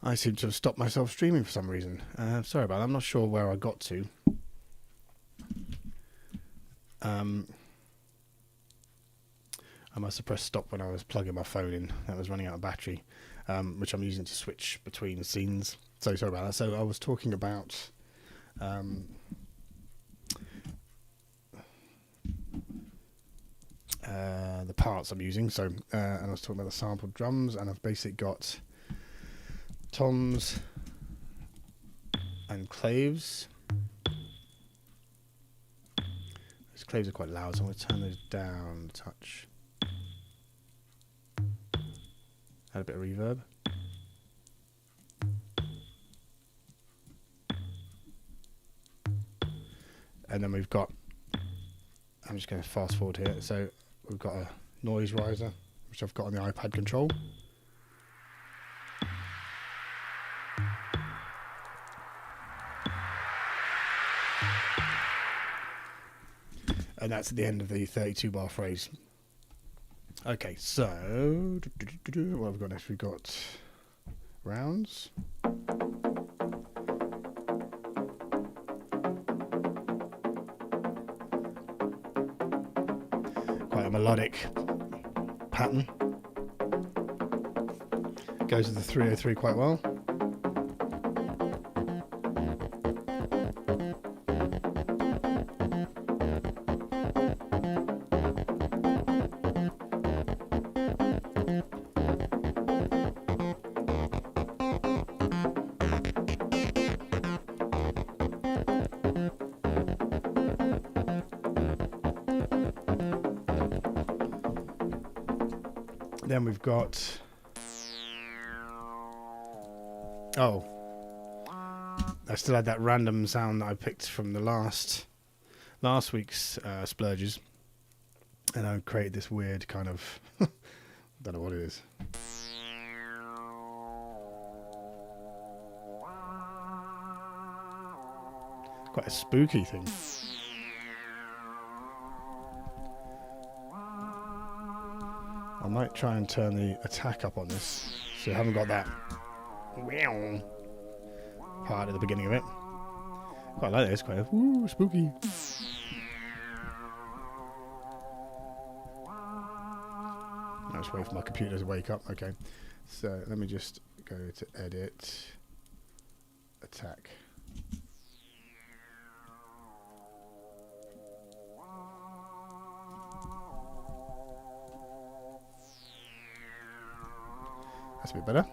I seem to have stopped myself streaming for some reason. Sorry about that. I'm not sure where I got to. I must have pressed stop when I was plugging my phone in. That was running out of battery, which I'm using to switch between scenes. So sorry about that. So I was talking about the parts I'm using. So and I was talking about the sampled drums, and I've basically got toms and claves. Those claves are quite loud, so I'm going to turn those down a touch. Add a bit of reverb. And then we've got, I'm just going to fast forward here. So we've got a noise riser, which I've got on the iPad control. And that's at the end of the 32 bar phrase. Okay, so what have we got next? We've got rounds. Quite a melodic pattern. Goes with the 303 quite well. Then we've got, oh, I still had that random sound that I picked from the last week's splurges, and I created this weird kind of don't know what it is. Quite a spooky thing. I might try and turn the attack up on this, so you haven't got that part at the beginning of it. Quite like this, quite spooky. I'll just wait for my computer to wake up. Okay, so let me just go to edit, attack. That's a bit better.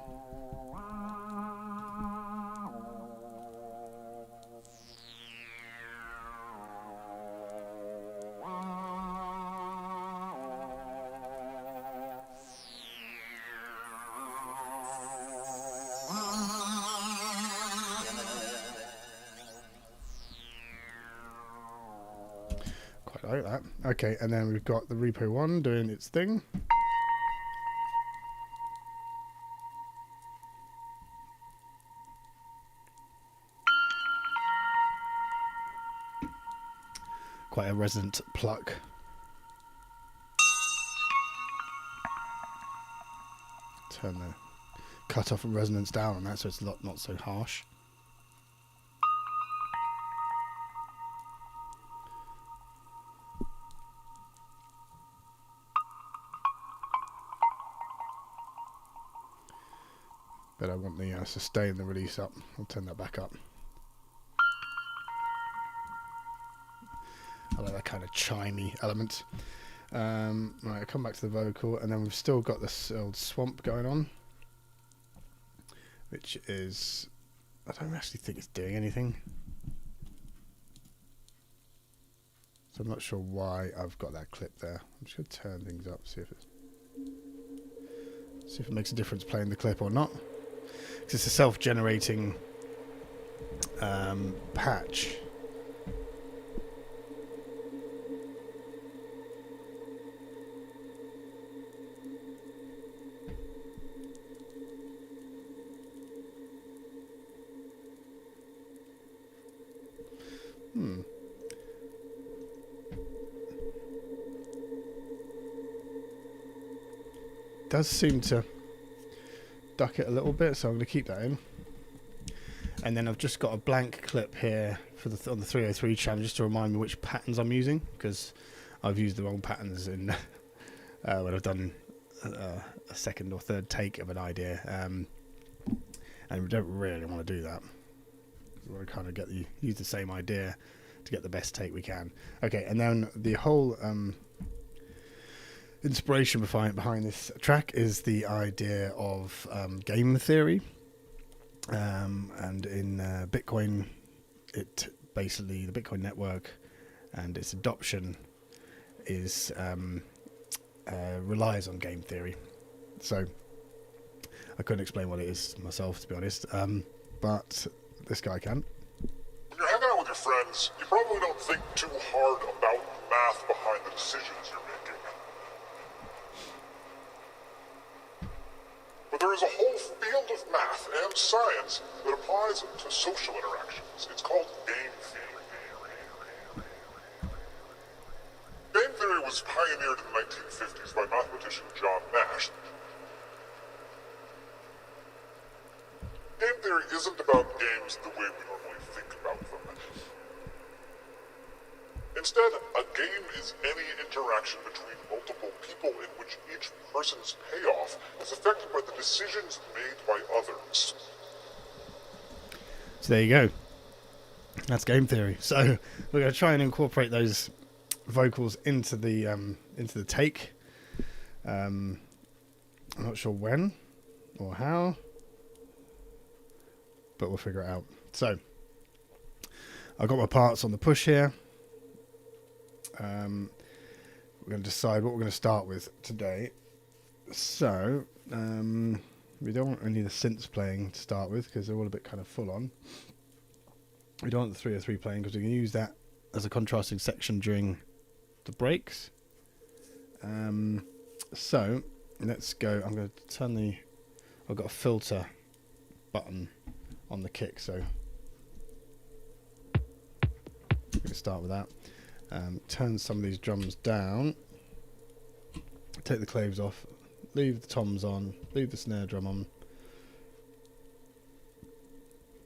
Quite like that. Okay, and then we've got the Repo 1 doing its thing. Quite a resonant pluck. Turn the cut-off and resonance down on that so it's not so harsh. But I want the sustain, the release up. I'll turn that back up. I like that kind of chimey element. Right, I'll come back to the vocal, and then we've still got this old swamp going on, which is, I don't actually think it's doing anything. So I'm not sure why I've got that clip there. I'm just going to turn things up, see if it makes a difference playing the clip or not. Because it's a self-generating patch. Does seem to duck it a little bit, so I'm going to keep that in. And then I've just got a blank clip here for on the 303 channel just to remind me which patterns I'm using, because I've used the wrong patterns in when I've done a second or third take of an idea, and we don't really want to do that. We want to kind of use the same idea to get the best take we can. Okay, and then the whole inspiration behind this track is the idea of game theory. And in Bitcoin, the Bitcoin network and its adoption is relies on game theory. So I couldn't explain what it is myself, to be honest, but this guy can. When you're hanging out with your friends, you probably don't think too hard about the math behind the decisions you're making. But there is a whole field of math and science that applies to social interactions. It's called game theory. Game theory was pioneered in the 1950s by mathematician John Nash. Game theory isn't about games the way we normally think about them. Instead, a game is any interaction between multiple people in which each person's payoff is affected by the decisions made by others. So there you go. That's game theory. So we're going to try and incorporate those vocals into the take. I'm not sure when or how, but we'll figure it out. So I've got my parts on the push here. We're going to decide what we're going to start with today. So we don't want any of the synths playing to start with, because they're all a bit kind of full on. We don't want the 303 playing, because we can use that as a contrasting section during the breaks. So let's go. I'm going to turn I've got a filter button on the kick, so we're going to start with that. Turn some of these drums down, take the claves off, leave the toms on, leave the snare drum on.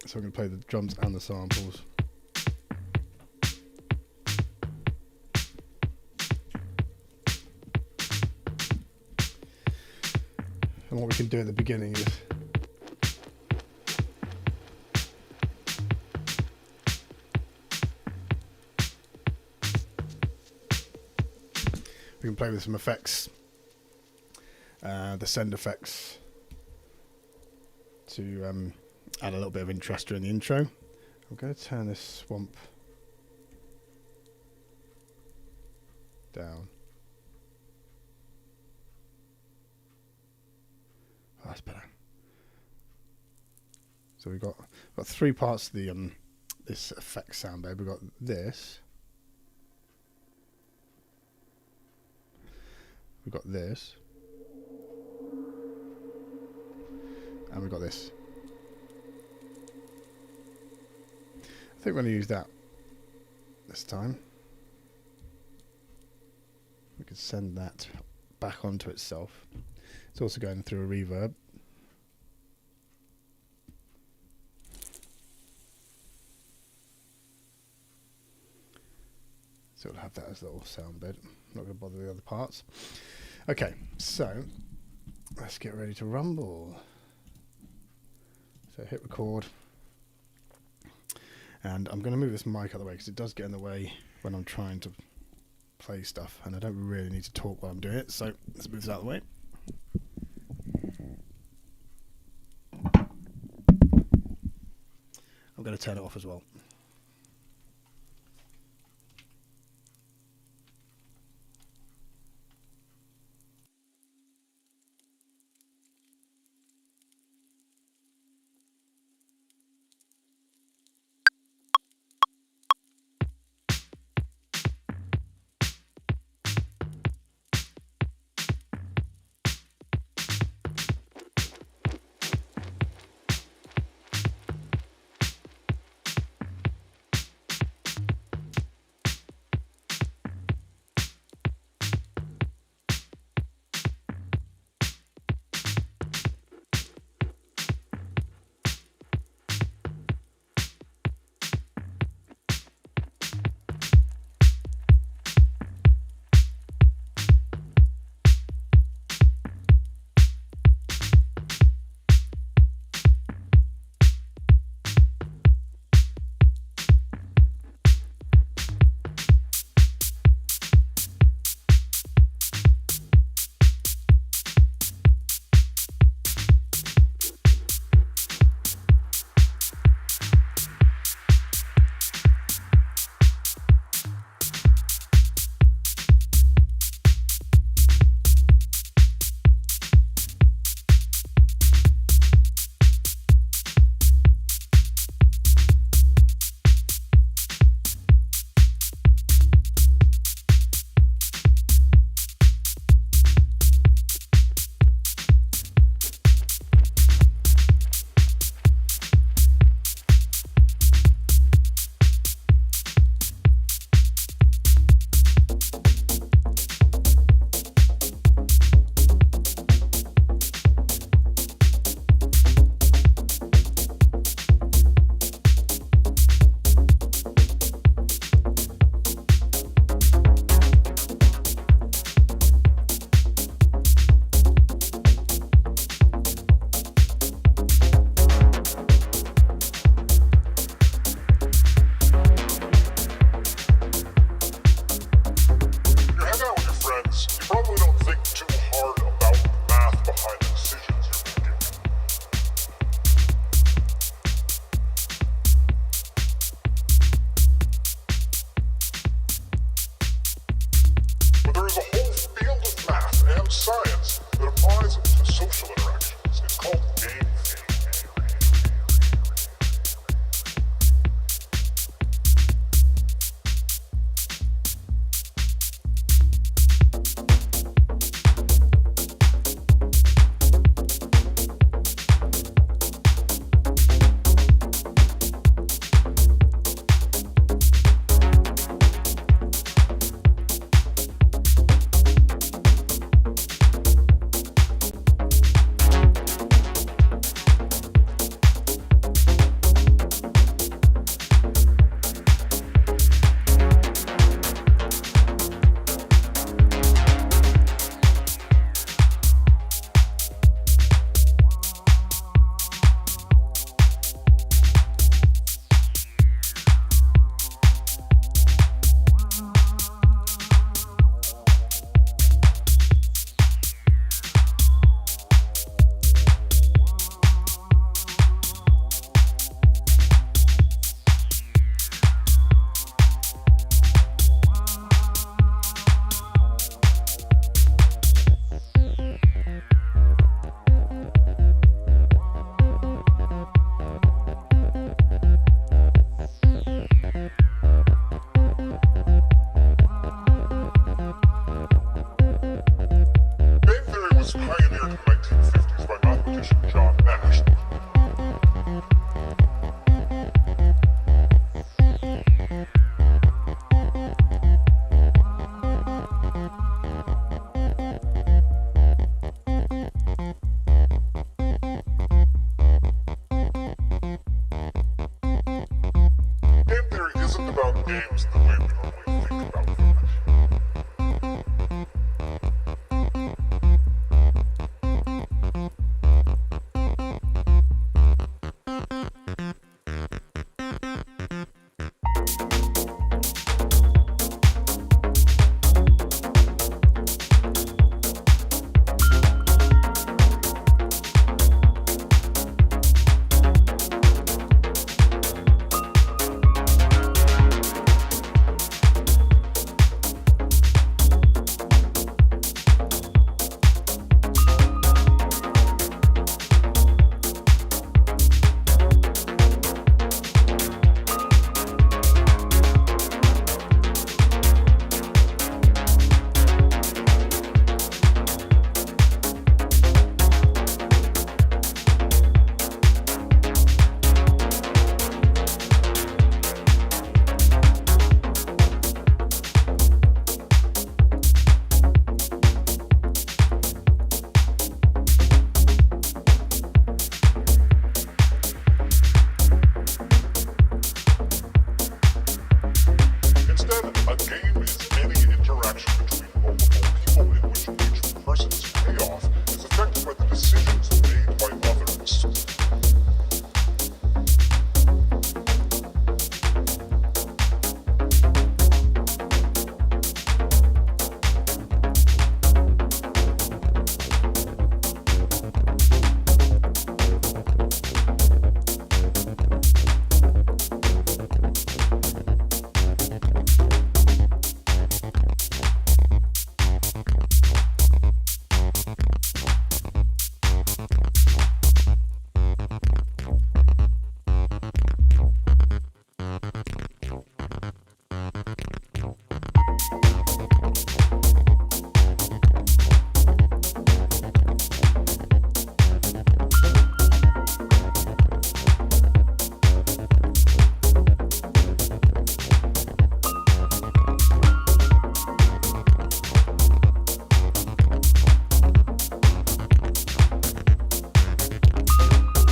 So I'm going to play the drums and the samples. And what we can do at the beginning is we can play with some effects, the send effects, to add a little bit of interest during the intro. I'm going to turn this swamp down. Oh, that's better. So we've got three parts of the this effect sound bed. We've got this. We've got this, and we've got this. I think we're going to use that this time. We can send that back onto itself. It's also going through a reverb. So we'll have that as a little sound bed. Not going to bother the other parts. Okay, so let's get ready to rumble. So hit record. And I'm going to move this mic out of the way, because it does get in the way when I'm trying to play stuff, and I don't really need to talk while I'm doing it. So let's move this out of the way. I'm going to turn it off as well. games the way we normally think about them. Instead, a game is any interaction between multiple people in which each person's payoff is affected by the decisions made by others.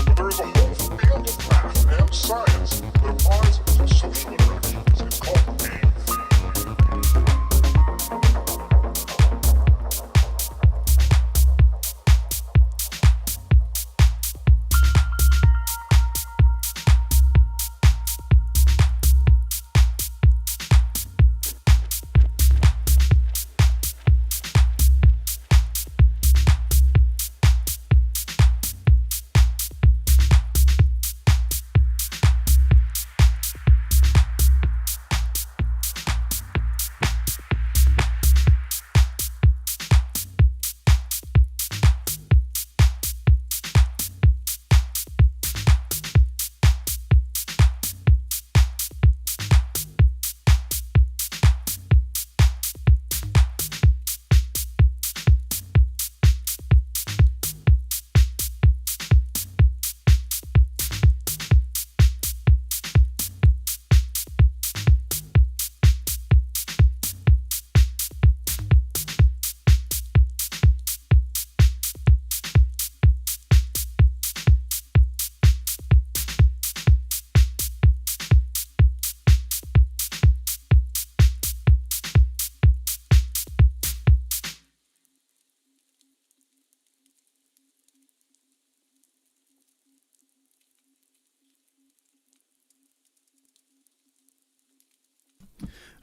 But there is a whole field of math and science that applies to social interactions. It's called game theory.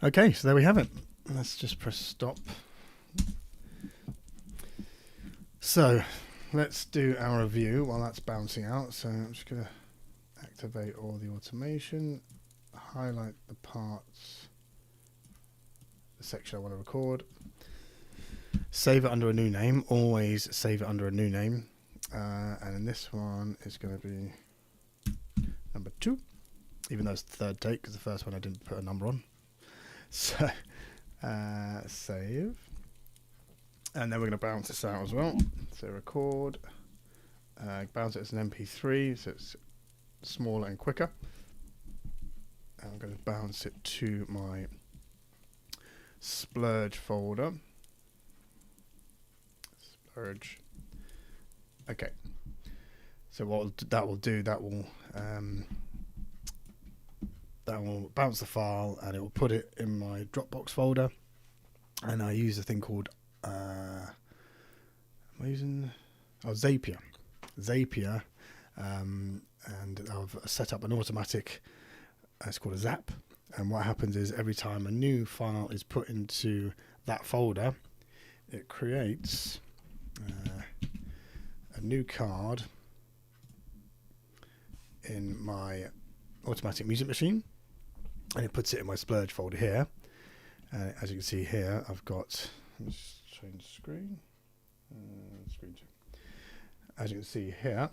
Okay, so there we have it. Let's just press stop. So let's do our review while that's bouncing out. So I'm just going to activate all the automation, highlight the parts, the section I want to record, save it under a new name. Always save it under a new name. And in this one, it's going to be number 2, even though it's the third take because the first one I didn't put a number on. So save, and then we're going to bounce this out as well. So record, bounce it as an MP3 so it's smaller and quicker. And I'm going to bounce it to my Splurge folder. Splurge. Okay. So what that will do, that'll that will bounce the file and it will put it in my Dropbox folder. And I use a thing called Zapier. And I've set up an automatic. It's called a Zap. And what happens is every time a new file is put into that folder, it creates a new card in my automatic music machine, and it puts it in my Splurge folder here. As you can see here, I've got, let's change the screen, screen 2. As you can see here,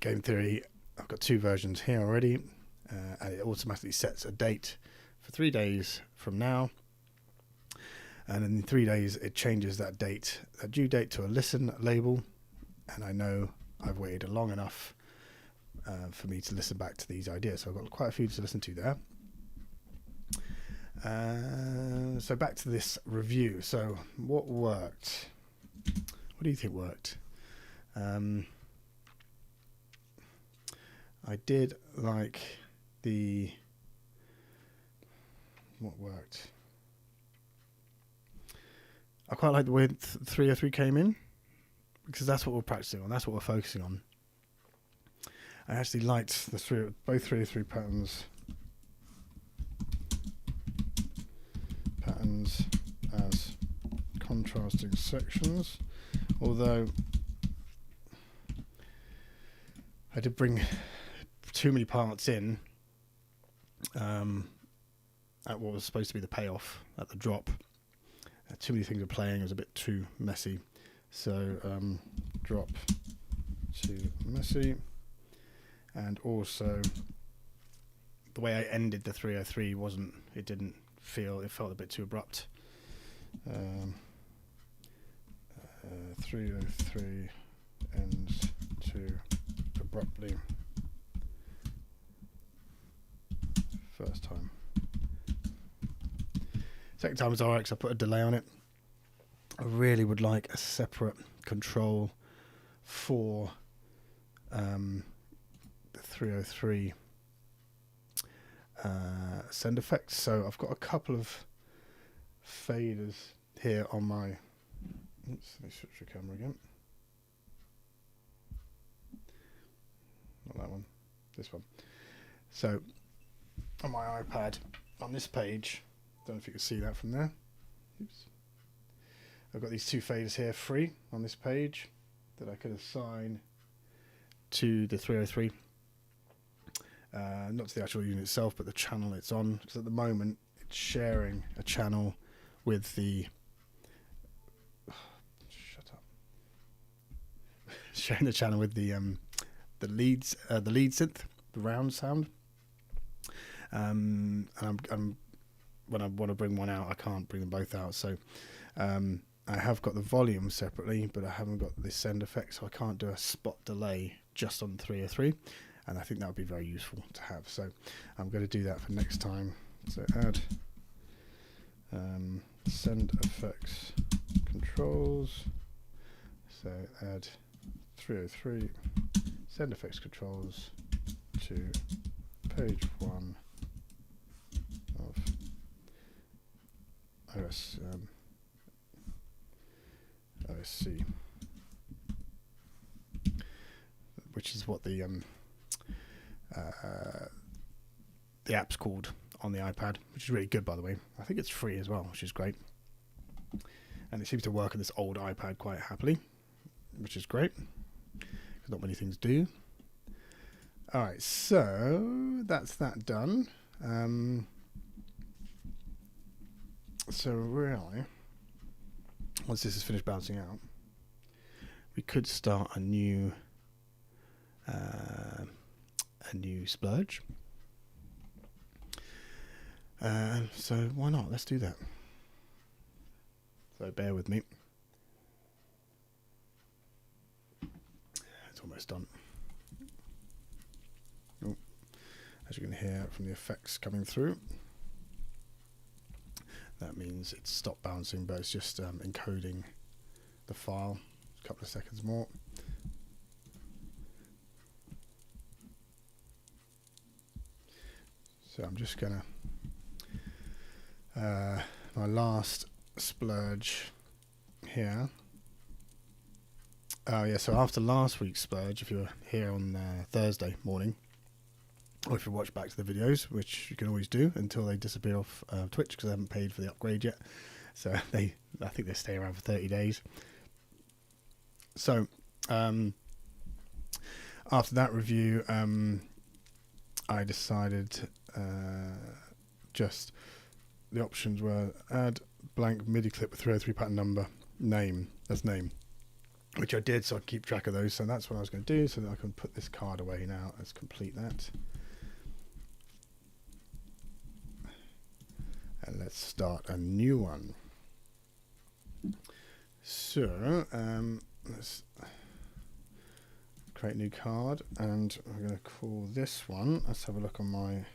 Game Theory, I've got 2 versions here already, and it automatically sets a date for 3 days from now. And in 3 days, it changes that date, that due date, to a listen label. And I know I've waited long enough for me to listen back to these ideas. So I've got quite a few to listen to there. So back to this review. So what worked? What do you think worked? I did like what worked? I quite like the way 303 came in, because that's what we're practicing on. That's what we're focusing on. I actually liked both 303 patterns as contrasting sections, although I did bring too many parts in at what was supposed to be the payoff at the drop. Too many things were playing. It was a bit too messy. So drop too messy. And also the way I ended the 303 it felt a bit too abrupt. 303 ends too abruptly. First time. Second time was alright because I put a delay on it. I really would like a separate control for the 303 send effects. So I've got a couple of faders here on my. Oops, let me switch the camera again. Not that one, this one. So on my iPad, on this page, don't know if you can see that from there. Oops. I've got these 2 faders here free on this page that I could assign to the 303. Not to the actual unit itself, but the channel it's on. Because at the moment, it's sharing a channel with the. Shut up. Sharing the channel with the lead synth, the round sound. And I'm when I want to bring one out, I can't bring them both out. So I have got the volume separately, but I haven't got the send effect, so I can't do a spot delay just on 303. And I think that would be very useful to have. So I'm going to do that for next time. So add send effects controls. So add 303 send effects controls to page 1 of OSC, which is what the app's called on the iPad, which is really good, by the way. I think it's free as well, which is great. And it seems to work on this old iPad quite happily, which is great, because not many things do. Alright, so that's that done. So really, once this is finished bouncing out, we could start a new splurge. So why not? Let's do that. So bear with me. It's almost done. Oh, as you can hear from the effects coming through, that means it's stopped bouncing, but it's just encoding the file. A couple of seconds more. So I'm just gonna my last splurge here. Oh yeah, so after last week's splurge, if you're here on Thursday morning, or if you watch back to the videos, which you can always do until they disappear off Twitch because I haven't paid for the upgrade yet. So I think they stay around for 30 days. So after that review, I decided just the options were add blank MIDI clip with 303 pattern number, name, which I did, so I can keep track of those. So that's what I was going to do, so that I can put this card away now. Let's complete that. And let's start a new one. So let's create a new card, and I'm going to call this one, let's have a look on my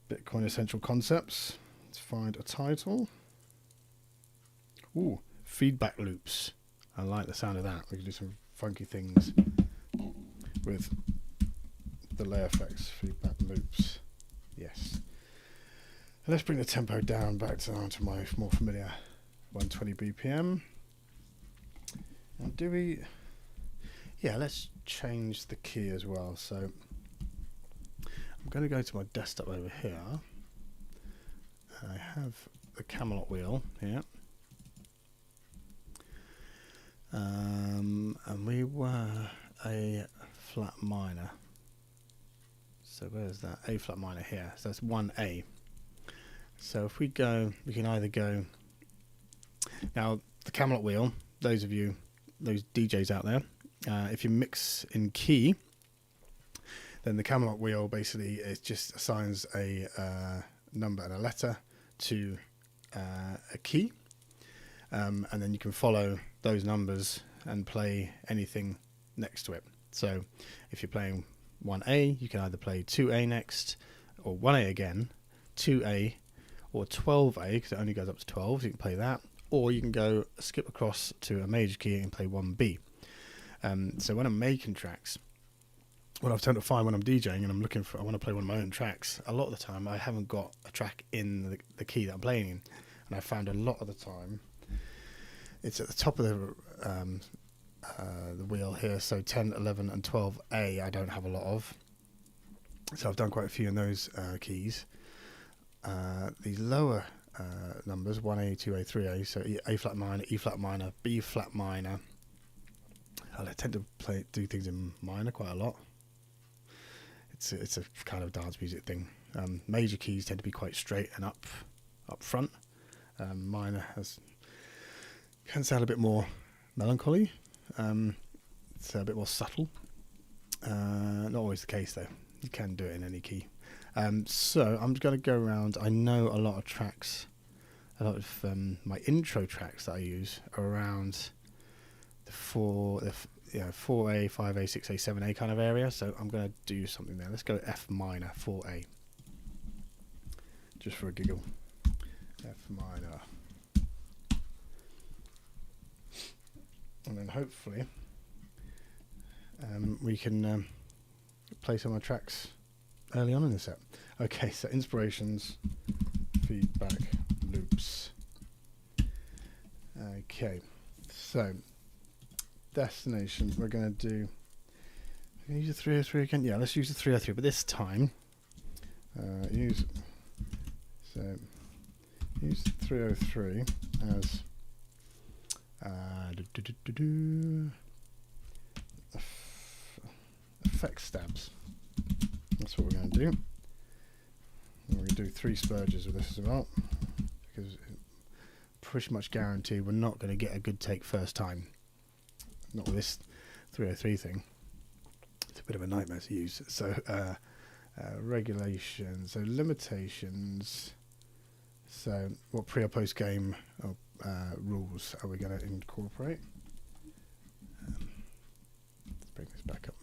Bitcoin Essential Concepts. Let's find a title. Ooh, feedback loops. I like the sound of that. We can do some funky things with the layer effects. Feedback loops. Yes. And let's bring the tempo down back to my more familiar 120 BPM. And do we... Yeah, let's change the key as well. So I'm going to go to my desktop over here. I have the Camelot wheel here. And we were a flat minor. So where's that? A flat minor here. So that's 1A. So if we go, we can either go... Now, the Camelot wheel, those DJs out there, if you mix in key, then the Camelot wheel basically it just assigns a number and a letter to a key, and then you can follow those numbers and play anything next to it. So if you're playing 1A, you can either play 2A next, or 1A again, 2A, or 12A, because it only goes up to 12, so you can play that, or you can go skip across to a major key and play 1B. So when I'm making tracks, what I've tend to find when I'm DJing and I want to play one of my own tracks, a lot of the time I haven't got a track in the key that I'm playing in, and I found a lot of the time it's at the top of the wheel here. So 10, 11, and 12A I don't have a lot of, so I've done quite a few in those keys. These lower numbers, 1A, 2A, 3A, so A flat minor, E flat minor, B flat minor. I tend to do things in minor quite a lot. It's a kind of dance music thing. Major keys tend to be quite straight and up front. Minor can sound a bit more melancholy. It's a bit more subtle. Not always the case though. You can do it in any key. So I'm going to go around. I know a lot of tracks, a lot of my intro tracks that I use are around the 4A, 5A, 6A, 7A kind of area. So I'm going to do something there. Let's go F minor, 4A, just for a giggle. F minor, and then hopefully we can play some of my tracks early on in the set. Okay, so inspirations, feedback loops. Okay, so destination, we're going to use the 303 again. Yeah, let's use the 303, but this time use 303 as effect stabs. That's what we're going to do. And we're going to do 3 splurges with this as well, because pretty much guarantee we're not going to get a good take first time. Not with this 303 thing. It's a bit of a nightmare to use. So regulations, so limitations. So what pre or post game rules are we going to incorporate? Let's bring this back up.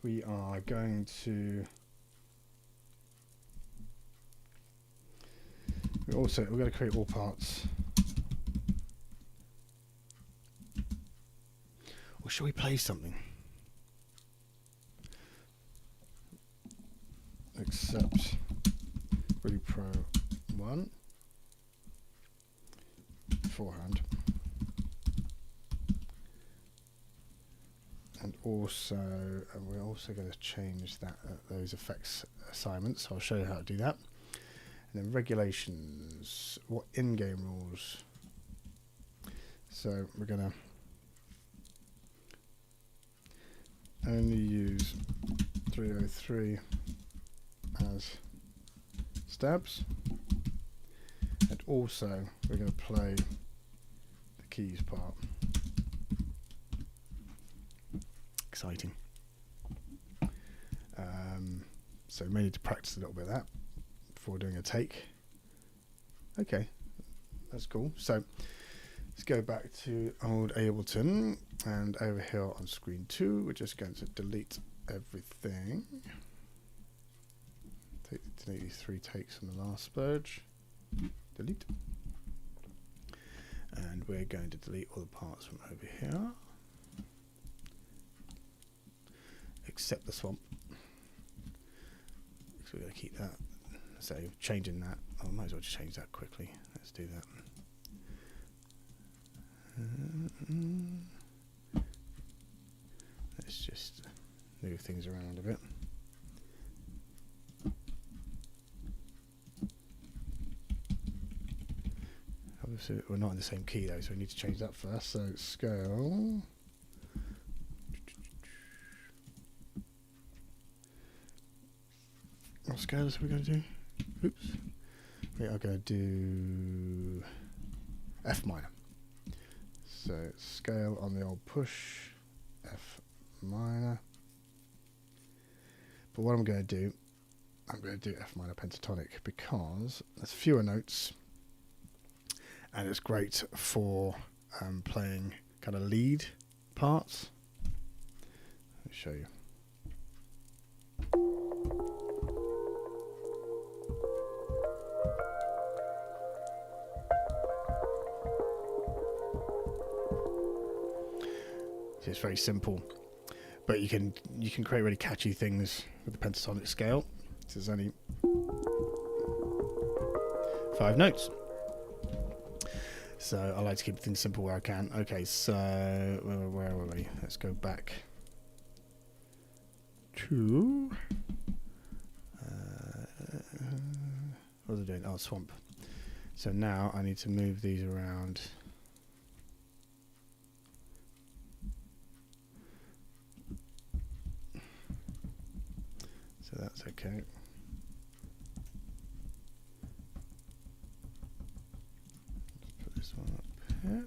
We are going to we're going to create all parts Or shall we play something? Accept repro 1 beforehand. And also, we're also going to change that those effects assignments. So I'll show you how to do that. And then regulations, what in-game rules. So we're going to only use 303 as stabs, and also we're going to play the keys part. Exciting. So we may need to practice a little bit of that before doing a take. Okay, that's cool. So let's go back to old Ableton, and over here on screen 2 we're just going to delete everything. Delete these 3 takes from the last splurge. Delete. And we're going to delete all the parts from over here. Except the swamp. So we're going to keep that. So changing that. I might as well just change that quickly. Let's do that. Let's just move things around a bit. Obviously we're not in the same key though, so we need to change that first. So scale. What scales are we going to do? Oops. We are going to do F minor. So scale on the old push, F minor. But what I'm going to do, I'm going to do F minor pentatonic because there's fewer notes and it's great for playing kind of lead parts. Let me show you. It's very simple, but you can create really catchy things with the pentatonic scale. So there's only 5 notes, so I like to keep things simple where I can. Okay, so where were we? Let's go back to what was I doing? Oh, swamp. So now I need to move these around. So that's okay. Let's put this one up here.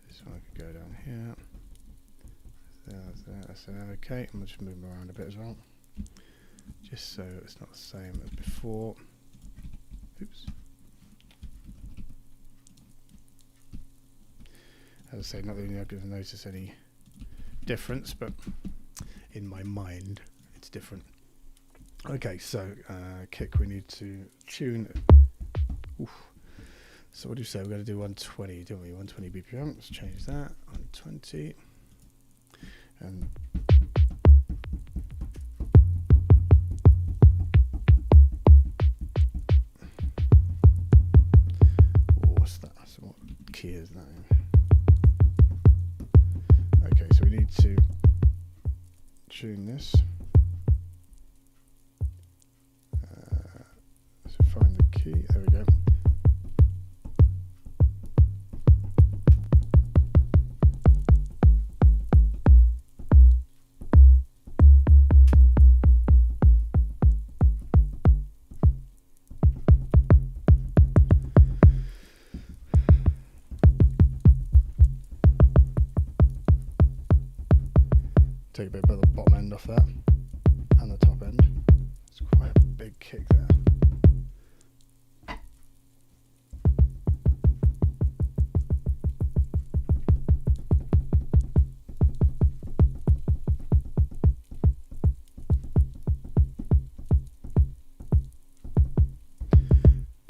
This one could go down here. That's okay. I'm just move them around a bit as well, just so it's not the same as before. Oops. As I say, not that you're going to notice any difference, but in my mind, it's different. Okay, so kick, we need to tune. Oof. So what do you say? We're going to do 120, don't we? 120 BPM. Let's change that. 120. And what's that? So what key is that in? Okay, so we need to tune this. So find the key. There we go. Take a bit of the bottom end off that and the top end. It's quite a big kick there.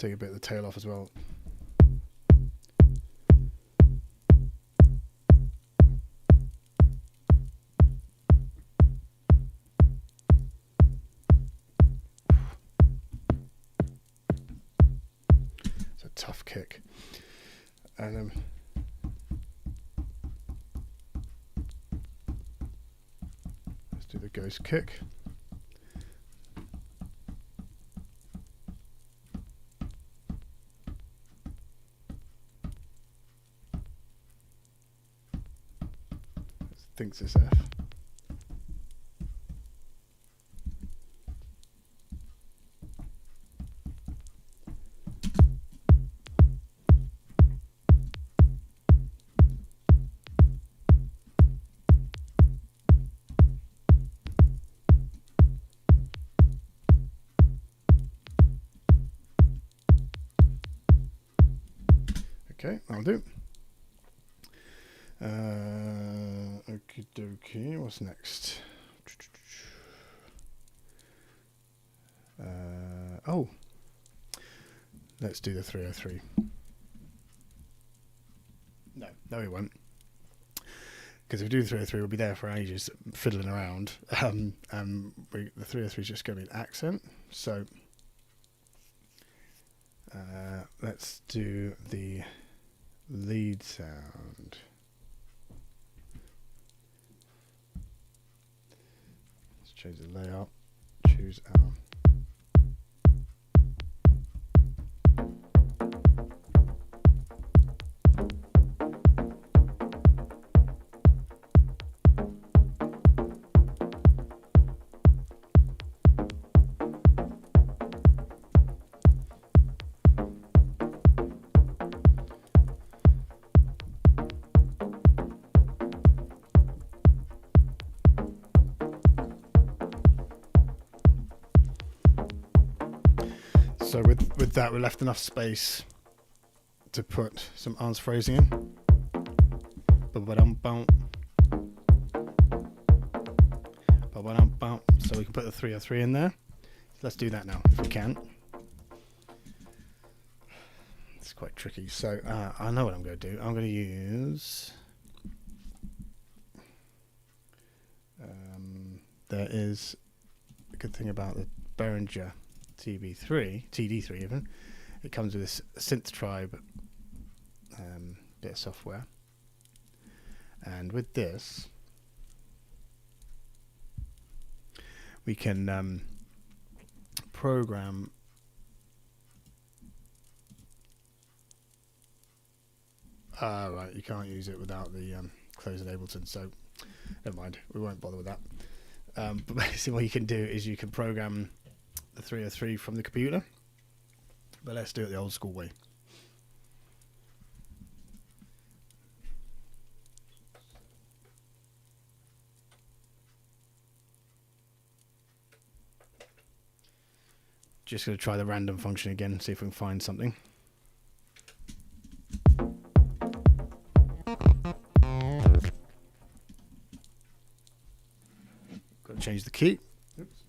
take a bit of the tail off as well. It's a tough kick. And let's do the ghost kick. Thinks it's F. Okay, I'll do. Okie dokie, what's next? Oh, let's do the 303. No, we won't. Because if we do the 303, we'll be there for ages fiddling around. The 303 is just going to be an accent. So let's do the lead sound. Let's change the layout. Choose our. So with that, we left enough space to put some answer phrasing in. Ba-ba-dum-bum. Ba-ba-dum-bum. So we can put the 303 in there. Let's do that now, if we can. It's quite tricky. So I know what I'm going to do. I'm going to use. There is a good thing about the Behringer TD3 even. It comes with this Synth Tribe bit of software, and with this we can program right, you can't use it without the closed Ableton, so never mind, we won't bother with that. But basically what you can do is you can program the 303 from the computer, but let's do it the old school way. Just going to try the random function again, see if we can find something. Got to change the key. Oops.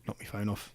Knock my phone off.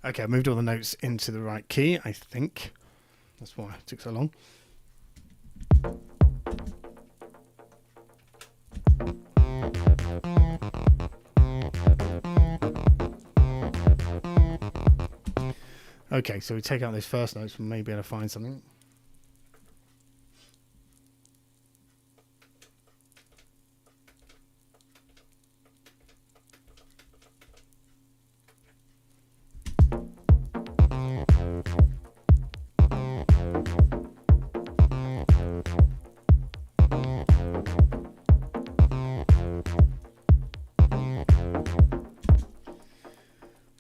Okay, I moved all the notes into the right key, I think. That's why it took so long. Okay, so we take out those first notes, we may be able to find something.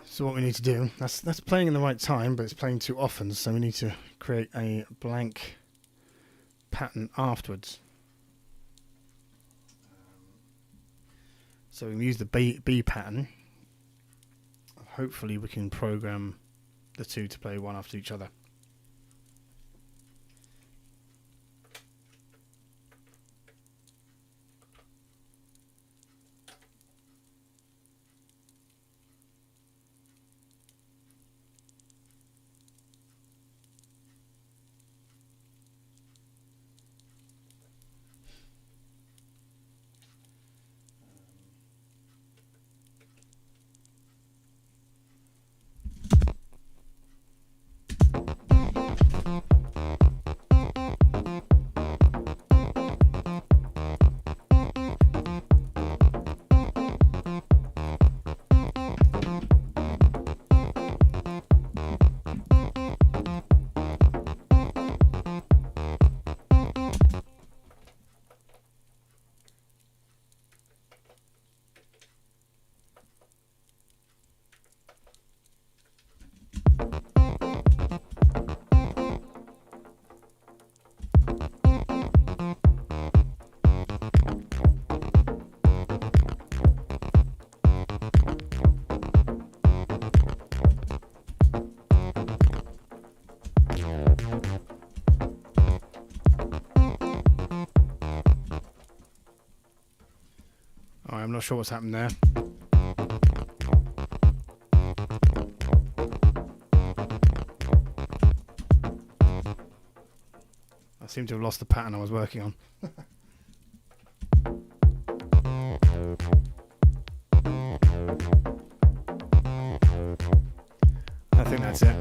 So what we need to do, that's playing in the right time, but it's playing too often, so we need to create a blank pattern afterwards. So we use the B pattern. Hopefully we can program the two to play one after each other. I'm not sure what's happened there. I seem to have lost the pattern I was working on. I think that's it.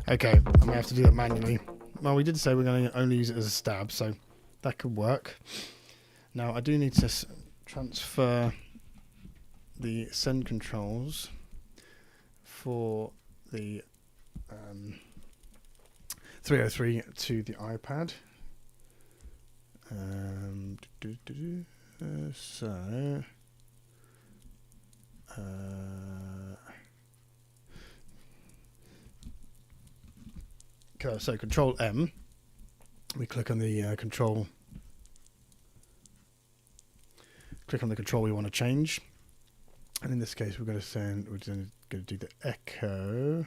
Okay, I may have to do that manually. Well, we did say we're going to only use it as a stab, so that could work. Now, I do need to transfer the send controls for the 303 to the iPad. So Control M, we click on the control we want to change, and in this case we're going to do the echo.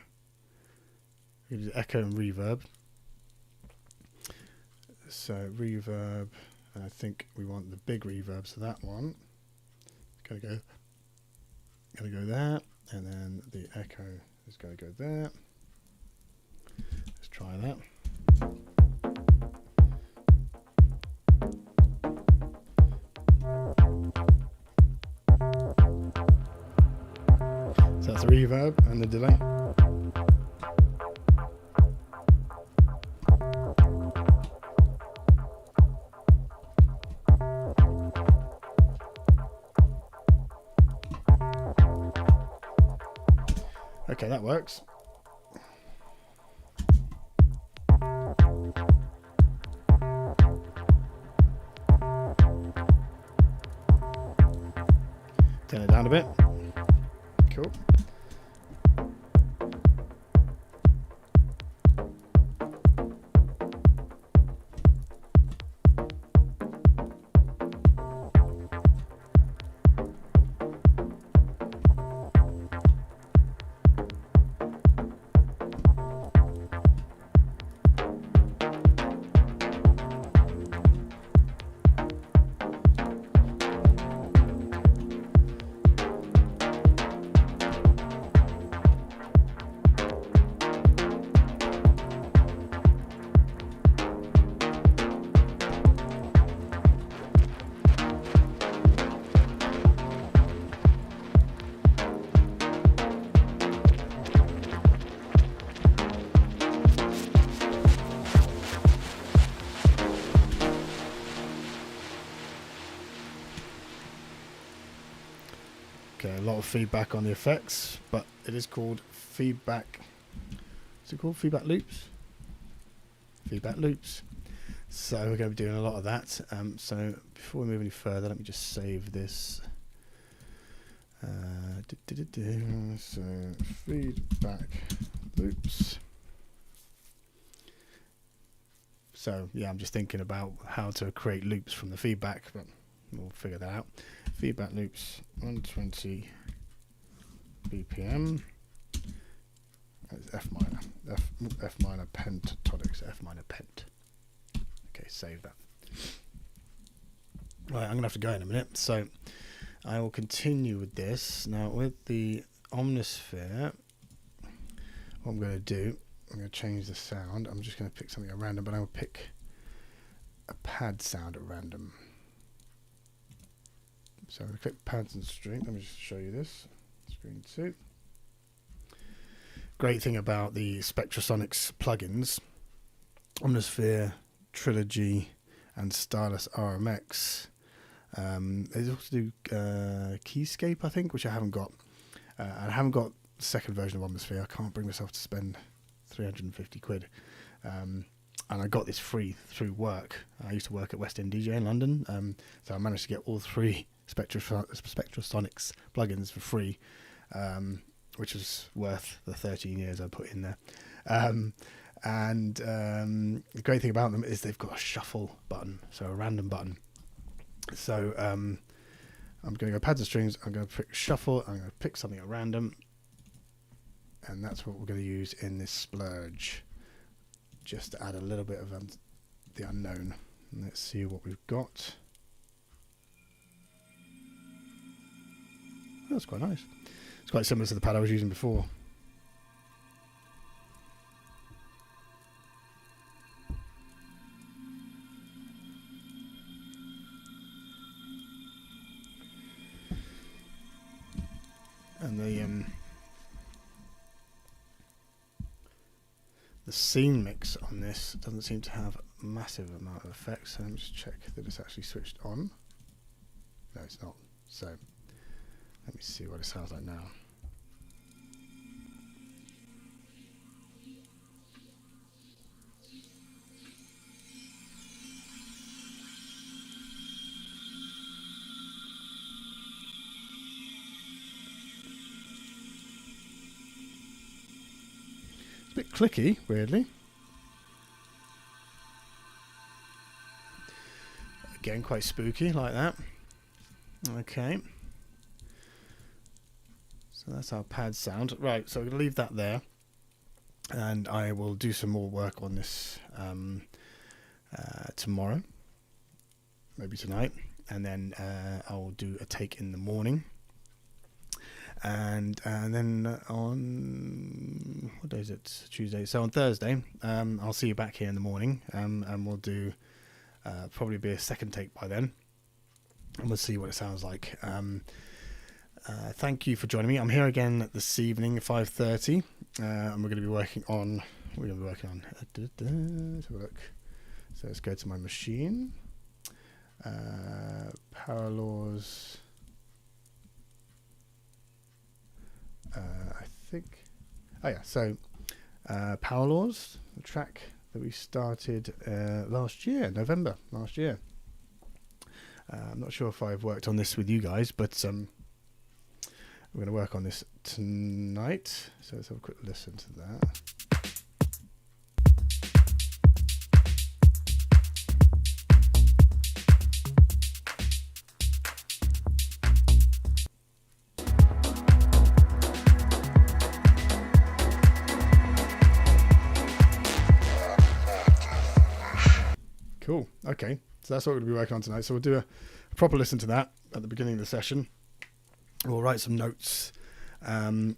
We're going to do the echo and reverb. So reverb, and I think we want the big reverb, so that one gotta go there, and then the echo is going to go there. Let's try that. So that's the reverb and the delay. Okay, that works. Turn it down a bit. Cool. Okay, a lot of feedback on the effects, but it is called feedback. Is it called feedback loops? Feedback loops. So we're going to be doing a lot of that. So before we move any further, let me just save this. So feedback loops. So yeah, I'm just thinking about how to create loops from the feedback, but we'll figure that out. Feedback loops 120 BPM. That's F minor. F minor pentatonics. F minor pent. Okay, save that. Right, I'm gonna have to go in a minute. So I will continue with this now with the Omnisphere. What I'm gonna do, I'm gonna change the sound. I'm just gonna pick something at random, but I will pick a pad sound at random. So I'm going to click pads and string. Let me just show you this. Screen 2. Great thing about the Spectrasonics plugins, Omnisphere, Trilogy, and Stylus RMX. They also do Keyscape, I think, which I haven't got. I haven't got the second version of Omnisphere. I can't bring myself to spend 350 quid. And I got this free through work. I used to work at West End DJ in London, so I managed to get all 3 Spectrasonics plugins for free, which is worth the 13 years I put in there. The great thing about them is they've got a shuffle button, so a random button. So I'm going to go pads and strings. I'm going to pick shuffle. I'm going to pick something at random, and that's what we're going to use in this splurge, just to add a little bit of the unknown. Let's see what we've got. That's quite nice. It's quite similar to the pad I was using before. And the scene mix on this doesn't seem to have a massive amount of effects. So let me just check that it's actually switched on. No, it's not. So let me see what it sounds like now. It's a bit clicky, weirdly. Again, quite spooky like that. Okay. So that's our pad sound. Right, so I'm going to leave that there. And I will do some more work on this tomorrow. Maybe tonight. And then I'll do a take in the morning. And then on... What day is it? Tuesday. So on Thursday, I'll see you back here in the morning. And we'll do... probably be a second take by then. And we'll see what it sounds like. Thank you for joining me. I'm here again this evening at 5:30, and we're going to be working on. Let's have a look. So let's go to my machine. Power laws. I think Oh yeah, so Power Laws, the track that we started last year, November last year. I'm not sure if I've worked on this with you guys, but we're going to work on this tonight. So let's have a quick listen to that. Cool. Okay. So that's what we're going to be working on tonight. So we'll do a proper listen to that at the beginning of the session. We'll write some notes and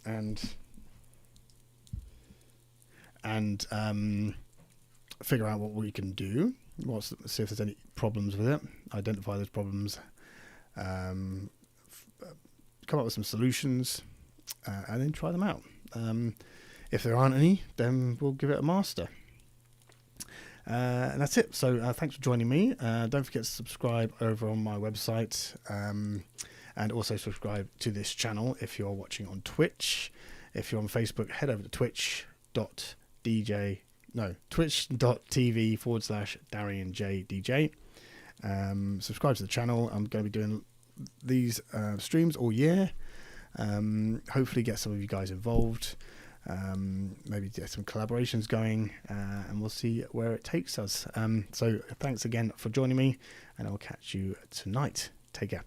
figure out what we can do. See if there's any problems with it. Identify those problems. Come up with some solutions, and then try them out. If there aren't any, then we'll give it a master. And that's it. So thanks for joining me. Don't forget to subscribe over on my website, and also subscribe to this channel if you're watching on Twitch. If you're on Facebook, head over to twitch.tv/DarianJDJ. Subscribe to the channel. I'm going to be doing these streams all year. Hopefully get some of you guys involved. Maybe get some collaborations going, and we'll see where it takes us. So thanks again for joining me, and I'll catch you tonight. Take care.